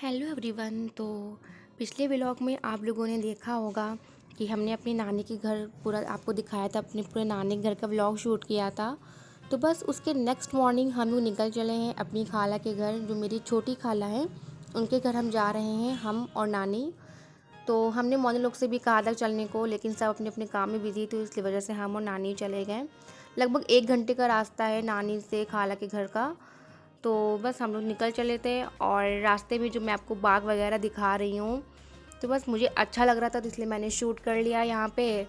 Hello everyone. तो पिछले vlog में आप लोगों ने देखा होगा कि हमने अपनी नानी के घर पूरा आपको दिखाया था, अपने पूरे नानी के घर का व्लॉग शूट किया था। तो बस उसके नेक्स्ट मॉर्निंग हम लोग निकल चले हैं अपनी खाला के घर, जो मेरी छोटी खाला है उनके घर हम जा रहे हैं, हम और नानी। तो हमने मॉर्निंग लोग से भी कहा था चलने को, लेकिन सब अपने अपने काम में बिजी थे, इसलिए वजह से हम और नानी चले गए। लगभग 1 घंटे का रास्ता है नानी से खाला के घर का। तो बस हम लोग निकल चले थे और रास्ते में जो मैं आपको बाग वगैरह दिखा रही हूँ, तो बस मुझे अच्छा लग रहा था, तो इसलिए मैंने शूट कर लिया यहाँ पे।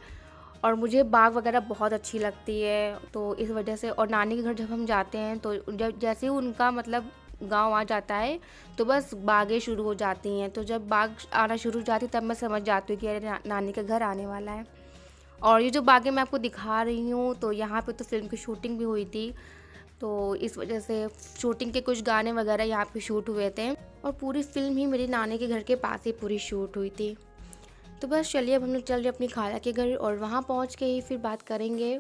और मुझे बाग वगैरह बहुत अच्छी लगती है, तो इस वजह से। और नानी के घर जब हम जाते हैं तो जब जैसे ही उनका मतलब गांव आ जाता है तो बस बागें शुरू हो जाती हैं। तो जब बाग आना शुरू हो जाती तब मैं समझ जाती हूँ कि अरे नानी का घर आने वाला है। और ये जो बागें मैं आपको दिखा रही हूँ, तो यहाँ पे तो फिल्म की शूटिंग भी हुई थी, तो इस वजह से शूटिंग के कुछ गाने वगैरह यहाँ पे शूट हुए थे। और पूरी फिल्म ही मेरे नानी के घर के पास ही पूरी शूट हुई थी। तो बस चलिए अब हम लोग चल रहे अपनी खाला के घर, और वहाँ पहुँच के ही फिर बात करेंगे।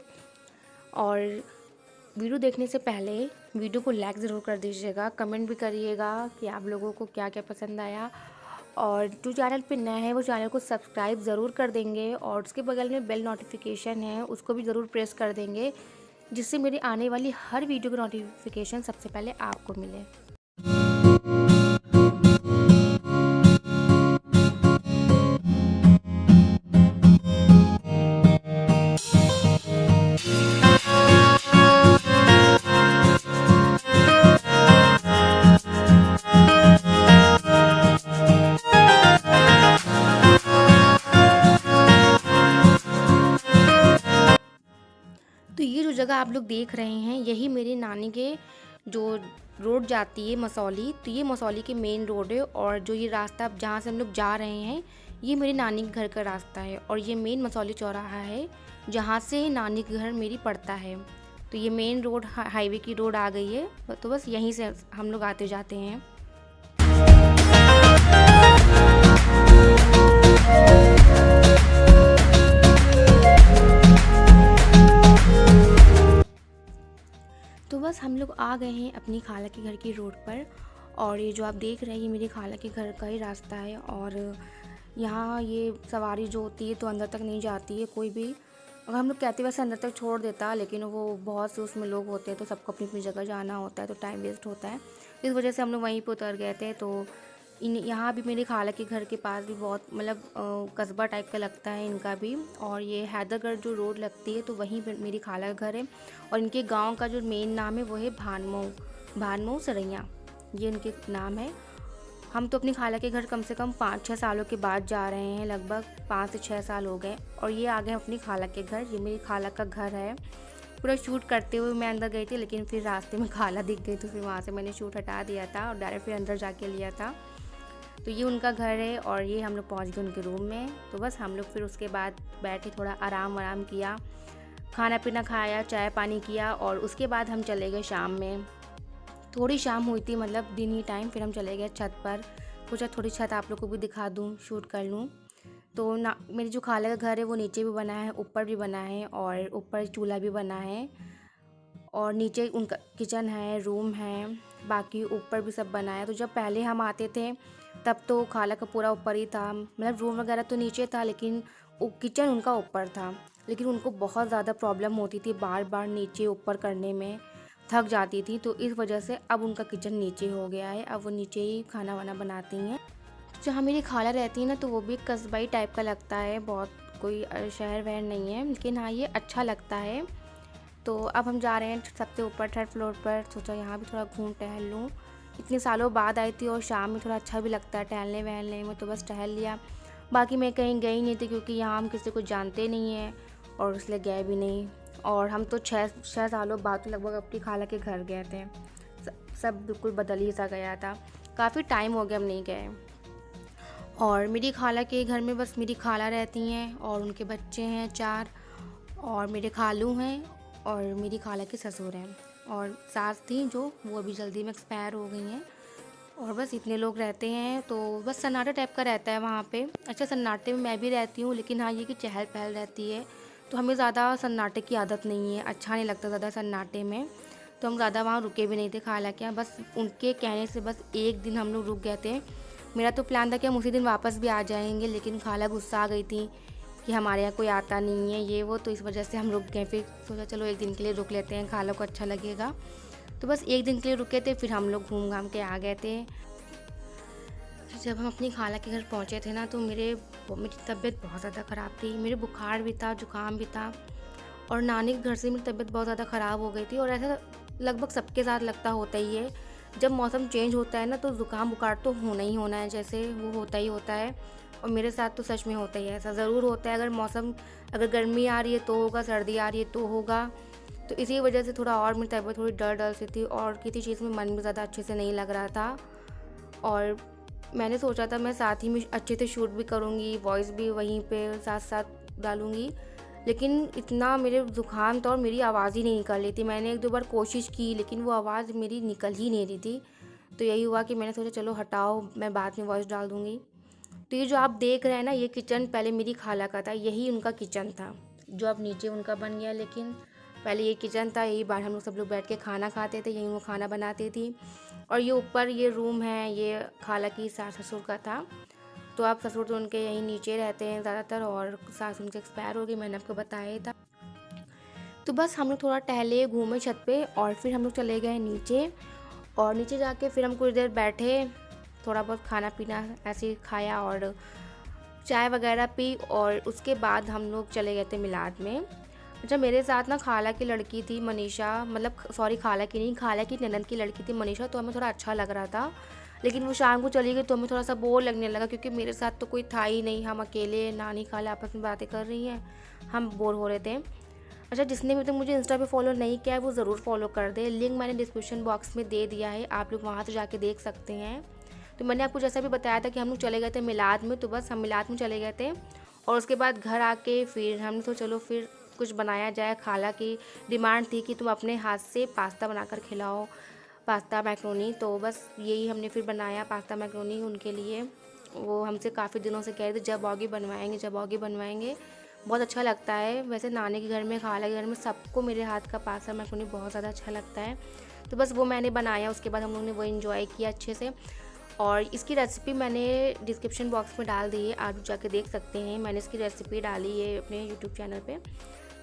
और वीडियो देखने से पहले वीडियो को लाइक ज़रूर कर दीजिएगा, कमेंट भी करिएगा कि आप लोगों को क्या क्या पसंद आया। और जो चैनल पे नया है वो चैनल को सब्सक्राइब ज़रूर कर देंगे, और उसके बगल में बेल नोटिफिकेशन है उसको भी ज़रूर प्रेस कर देंगे, जिससे मेरी आने वाली हर वीडियो की नोटिफिकेशन सबसे पहले आपको मिले। तो ये जो जगह आप लोग देख रहे हैं, यही मेरी नानी के जो रोड जाती है मसौली, तो ये मसौली के मेन रोड है। और जो ये रास्ता जहाँ से हम लोग जा रहे हैं, ये मेरी नानी के घर का रास्ता है। और ये मेन मसौली चौराहा है जहाँ से नानी के घर मेरी पड़ता है। तो ये मेन रोड हाईवे की रोड आ गई है, तो बस यहीं से हम लोग आते जाते हैं। तो बस हम लोग आ गए हैं अपनी खाला के घर की रोड पर। और ये जो आप देख रहे हैं ये मेरी खाला के घर का ही रास्ता है। और यहाँ ये सवारी जो होती है तो अंदर तक नहीं जाती है कोई भी। अगर हम लोग कहते वैसे अंदर तक छोड़ देता, लेकिन वो बहुत से उसमें लोग होते हैं तो सबको अपनी अपनी जगह जाना होता है, तो टाइम वेस्ट होता है। इस वजह से हम लोग वहीं पर उतर गए थे। तो इन यहाँ भी मेरे खाला के घर के पास भी बहुत मतलब कस्बा टाइप का लगता है इनका भी। और ये हैदरगढ़ जो रोड लगती है तो वहीं पर मेरी खाला का घर है। और इनके गांव का जो मेन नाम है वो है भानमऊ सरैया, ये इनके नाम है। हम तो अपनी खाला के घर कम से कम 5-6 सालों के बाद जा रहे हैं, लगभग 5 से 6 साल हो गए। और ये आ गए अपनी खाला के घर, ये मेरी खाला का घर है। पूरा शूट करते हुए मैं अंदर गई थी, लेकिन फिर रास्ते में खाला दिख गई तो फिर वहाँ से मैंने शूट हटा दिया था और डायरेक्ट फिर अंदर जाके लिया था। तो ये उनका घर है और ये हम लोग पहुँच गए उनके रूम में। तो बस हम लोग फिर उसके बाद बैठे, थोड़ा आराम किया, खाना पीना खाया, चाय पानी किया। और उसके बाद हम चले गए शाम में, थोड़ी शाम हुई थी मतलब दिन ही टाइम, फिर हम चले गए छत पर। सोचा थोड़ी छत आप लोग को भी दिखा दूँ, शूट कर लूँ। तो ना मेरी जो खाला का घर है वो नीचे भी बना है, ऊपर भी बना है, और ऊपर चूल्हा भी बना है। और नीचे उनका किचन है, रूम है, बाकी ऊपर भी सब बना है। तो जब पहले हम आते थे तब तो खाला का पूरा ऊपर ही था, मतलब रूम वगैरह तो नीचे था, लेकिन किचन उनका ऊपर था। लेकिन उनको बहुत ज़्यादा प्रॉब्लम होती थी बार बार नीचे ऊपर करने में, थक जाती थी, तो इस वजह से अब उनका किचन नीचे हो गया है। अब वो नीचे ही खाना वाना बनाती हैं। जहाँ मेरी खाला रहती है ना, तो वो भी कस्बाई टाइप का लगता है, बहुत कोई शहर वहर नहीं है, लेकिन हाँ ये अच्छा लगता है। तो अब हम जा रहे हैं सबसे ऊपर 3rd फ्लोर पर। सोचा यहाँ भी थोड़ा घूम टहल लूँ, इतने सालों बाद आई थी और शाम में थोड़ा अच्छा भी लगता है टहलने वहलने में, तो बस टहल लिया। बाकी मैं कहीं गई नहीं थी क्योंकि यहाँ हम किसी को जानते नहीं हैं और इसलिए गए भी नहीं। और हम तो 6 सालों बाद तो लगभग अपनी खाला के घर गए थे, सब बिल्कुल बदल ही सा गया था, काफ़ी टाइम हो गया हम नहीं गए। और मेरी खाला के घर में बस मेरी खाला रहती हैं और उनके बच्चे हैं 4, और मेरे खालू हैं, और मेरी खाला के ससुर हैं, और सास थी जो वो अभी जल्दी में एक्सपायर हो गई हैं। और बस इतने लोग रहते हैं, तो बस सन्नाटा टाइप का रहता है वहाँ पे। अच्छा, सन्नाटे में मैं भी रहती हूँ, लेकिन हाँ ये कि चहल पहल रहती है, तो हमें ज़्यादा सन्नाटे की आदत नहीं है, अच्छा नहीं लगता ज़्यादा सन्नाटे में। तो हम ज़्यादा वहाँ रुके भी नहीं थे खाला के यहाँ, बस उनके कहने से बस एक दिन हम लोग रुक गए थे। मेरा तो प्लान था कि हम उसी दिन वापस भी आ जाएंगे, लेकिन खाला गुस्सा आ गई थी कि हमारे यहाँ कोई आता नहीं है ये वो, तो इस वजह से हम रुक गए। फिर सोचा चलो एक दिन के लिए रुक लेते हैं, खाला को अच्छा लगेगा। तो बस एक दिन के लिए रुके थे, फिर हम लोग घूम घाम के आ गए थे। जब हम अपनी खाला के घर पहुँचे थे ना, तो मेरी तबीयत बहुत ज़्यादा ख़राब थी। मेरे बुखार भी था, जुकाम भी था, और नानी के घर से मेरी तबीयत बहुत ज़्यादा ख़राब हो गई थी। और ऐसा लगभग सबके साथ लगता होता ही है, जब मौसम चेंज होता है ना, तो ज़ुकाम बुखार तो होना ही होना है, जैसे वो होता ही होता है। और मेरे साथ तो सच में होता ही है, ऐसा ज़रूर होता है। अगर गर्मी आ रही है तो होगा, सर्दी आ रही है तो होगा। तो इसी वजह से थोड़ा और मेरी तबीयत थोड़ी डर डर सी थी, और किसी चीज़ में मन भी ज़्यादा अच्छे से नहीं लग रहा था। और मैंने सोचा था मैं साथ ही में अच्छे से शूट भी करूँगी, वॉइस भी वहीं पे साथ साथ डालूँगी, लेकिन इतना मेरे ज़ुकाम था और मेरी आवाज़ ही नहीं निकल रही थी। मैंने 1-2 बार कोशिश की, लेकिन वो आवाज़ मेरी निकल ही नहीं रही थी। तो यही हुआ कि मैंने सोचा चलो हटाओ, मैं बाद में वॉइस डाल दूँगी। तो ये जो आप देख रहे हैं ना, ये किचन पहले मेरी खाला का था, यही उनका किचन था, जो अब नीचे उनका बन गया। लेकिन पहले ये किचन था, यही बाहर हम लोग सब लोग बैठ के खाना खाते थे, यहीं वो खाना बनाती थी। और ये ऊपर ये रूम है, ये खाला की सास ससुर का था। तो आप ससुर तो उनके यहीं नीचे रहते हैं ज़्यादातर, और सास उनके एक्सपायर हो गई, मैंने आपको बताया ही था। तो बस हम लोग थोड़ा टहले घूमे छत पे, और फिर हम लोग चले गए नीचे। और नीचे जाके फिर हम कुछ देर बैठे, थोड़ा बहुत खाना पीना ऐसे ही खाया और चाय वगैरह पी, और उसके बाद हम लोग चले गए थे मिलाद में। अच्छा, मेरे साथ ना खाला की लड़की थी मनीषा, मतलब सॉरी खाला की नहीं, खाला की ननद की लड़की थी मनीषा। तो हमें थोड़ा अच्छा लग रहा था, लेकिन वो शाम को चली गई तो हमें थोड़ा सा बोर लगने लगा, क्योंकि मेरे साथ तो कोई था ही नहीं। हम अकेले, नानी खाला आपस में बातें कर रही हैं, हम बोर हो रहे थे। अच्छा, जिसने भी तो मुझे इंस्टा पे फॉलो नहीं किया है वो ज़रूर फॉलो कर दे, लिंक मैंने डिस्क्रिप्शन बॉक्स में दे दिया है, आप लोग वहाँ से जाके देख सकते हैं। तो मैंने आपको जैसा भी बताया था कि हम लोग चले गए थे मिलाद में, तो बस हम मिलाद में चले गए थे। और उसके बाद घर आके फिर हमने तो चलो फिर कुछ बनाया जाए। खाला की डिमांड थी कि तुम अपने हाथ से पास्ता बनाकर खिलाओ, पास्ता मैक्रोनी। तो बस यही हमने फिर बनाया, पास्ता मैक्रोनी उनके लिए। वो हमसे काफ़ी दिनों से कह रहे थे जब आओगी बनवाएंगे, जब आओगी बनवाएंगे। बहुत अच्छा लगता है वैसे, नानी के घर में, खाला के घर में, सबको मेरे हाथ का पास्ता मैक्रोनी बहुत ज़्यादा अच्छा लगता है। तो बस वो मैंने बनाया, उसके बाद हम लोगों ने वो एंजॉय किया अच्छे से। और इसकी रेसिपी मैंने डिस्क्रिप्शन बॉक्स में डाल दी है, आप जाके देख सकते हैं। मैंने इसकी रेसिपी डाली है अपने यूट्यूब चैनल पे,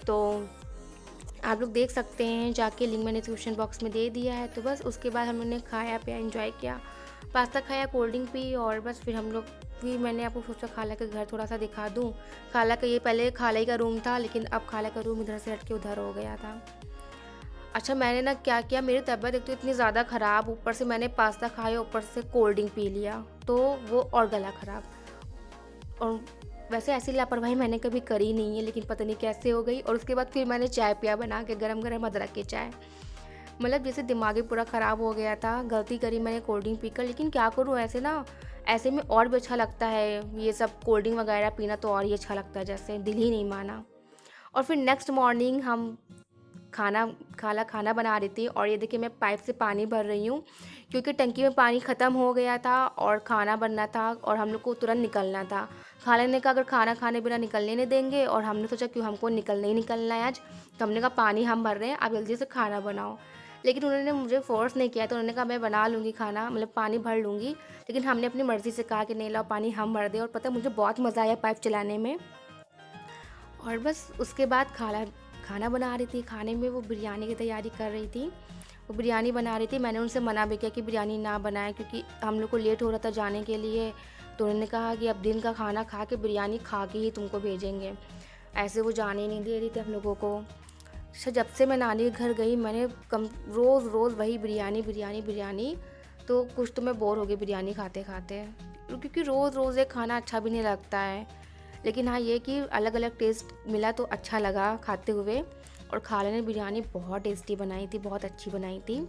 तो आप लोग देख सकते हैं जाके, लिंक मैंने डिस्क्रिप्शन बॉक्स में दे दिया है। तो बस उसके बाद हम लोगों ने खाया पिया, एंजॉय किया, पास्ता खाया, कोल्ड ड्रिंक पी, और बस फिर हम लोग फिर मैंने आपको सोचा खाला का घर थोड़ा सा दिखा दूँ। खाला का ये पहले खाला ही का रूम था, लेकिन अब खाला का रूम इधर से हट के उधर हो गया था। अच्छा, मैंने ना क्या किया, मेरी तबीयत एक तो इतनी ज़्यादा ख़राब, ऊपर से मैंने पास्ता खाया, ऊपर से कोल्ड ड्रिंक पी लिया, तो वो और गला ख़राब। और वैसे ऐसी लापरवाही मैंने कभी करी नहीं है, लेकिन पता नहीं कैसे हो गई। और उसके बाद फिर मैंने चाय पिया बना के, गरम गरम अदरक की चाय। मतलब जैसे दिमाग ही पूरा ख़राब हो गया था, गलती करी मैंने कोल्ड ड्रिंक पीकर। लेकिन क्या करूँ, ऐसे में और भी अच्छा लगता है ये सब कोल्ड ड्रिंक वगैरह पीना, तो और ही अच्छा लगता है, जैसे दिल ही नहीं माना। और फिर नेक्स्ट मॉर्निंग हम खाला खाना बना रही थी, और ये देखिए मैं पाइप से पानी भर रही हूँ, क्योंकि टंकी में पानी ख़त्म हो गया था और खाना बनना था और हम लोग को तुरंत निकलना था। खाला ने कहा अगर खाना खाने बिना निकलने नहीं देंगे, और हमने सोचा क्यों, हमको निकलना ही निकलना है आज। तो हमने कहा पानी हम भर रहे हैं, आप जल्दी से खाना बनाओ। लेकिन उन्होंने मुझे फ़ोर्स नहीं किया, तो उन्होंने कहा मैं बना लूँगी खाना, मतलब पानी भर लूँगी। लेकिन हमने अपनी मर्ज़ी से कहा कि नहीं लाओ पानी हम भर दें। और पता है मुझे बहुत मज़ा आया पाइप चलाने में। और बस उसके बाद खाला खाना बना रही थी, खाने में वो बिरयानी की तैयारी कर रही थी, वो बिरयानी बना रही थी। मैंने उनसे मना भी किया कि बिरयानी ना बनाएं, क्योंकि हम लोग को लेट हो रहा था जाने के लिए। तो उन्होंने कहा कि अब दिन का खाना खा के बिरयानी खा के ही तुमको भेजेंगे, ऐसे वो जाने ही नहीं दे रही थी हम लोगों को। अच्छा, जब से मैं नानी के घर गई, मैंने रोज़ रोज़ वही बिरयानी बिरयानी बिरयानी, तो कुछ तो मैं बोर हो गई बिरयानी खाते खाते, क्योंकि रोज़ रोज़ एक खाना अच्छा भी नहीं लगता है। लेकिन हाँ, ये कि अलग अलग टेस्ट मिला तो अच्छा लगा खाते हुए। और खाला ने बिरयानी बहुत टेस्टी बनाई थी, बहुत अच्छी बनाई थी।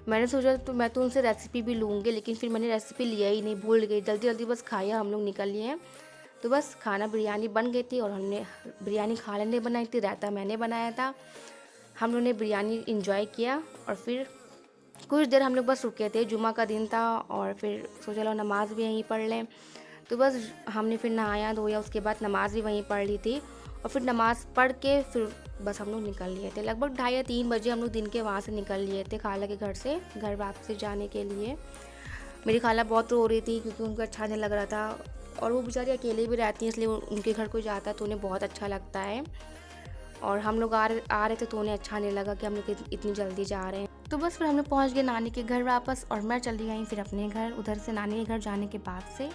मैंने सोचा तो मैं तो उनसे रेसिपी भी लूँगी, लेकिन फिर मैंने रेसिपी लिया ही नहीं, भूल गई, जल्दी जल्दी बस खाया, हम लोग निकल लिए। तो बस खाना बिरयानी बन गई थी, और हमने बिरयानी खाला ने बनाई थी, रायता मैंने बनाया था। हम लोगों ने बिरयानी इंजॉय किया, और फिर कुछ देर हम लोग बस रुके थे, जुमा का दिन था, और फिर सोचा लो नमाज़ भी यहीं पढ़ लें। तो बस हमने फिर नहाया धोया, उसके बाद नमाज़ भी वहीं पढ़ ली थी। और फिर नमाज़ पढ़ के फिर बस हम लोग निकल लिए थे, लगभग 2:30 या 3 बजे हम लोग दिन के वहाँ से निकल लिए थे, खाला के घर से घर वापसी जाने के लिए। मेरी खाला बहुत रो रही थी क्योंकि उनको अच्छा नहीं लग रहा था, और वो बेचारी अकेले भी रहती हैं, इसलिए उनके घर कोई जाता है तो उन्हें बहुत अच्छा लगता है। और हम लोग आ रहे थे तो उन्हें अच्छा नहीं लगा कि हम लोग इतनी जल्दी जा रहे हैं। तो बस फिर हम लोग पहुँच गए नानी के घर वापस, और मैं चली गई फिर अपने घर, उधर से नानी के घर जाने के बाद से।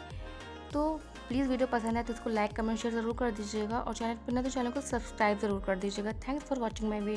तो प्लीज़ वीडियो पसंद है तो इसको लाइक कमेंट शेयर ज़रूर कर दीजिएगा, और चैनल पर ना तो चैनल को सब्सक्राइब ज़रूर कर दीजिएगा। Thanks for watching my video.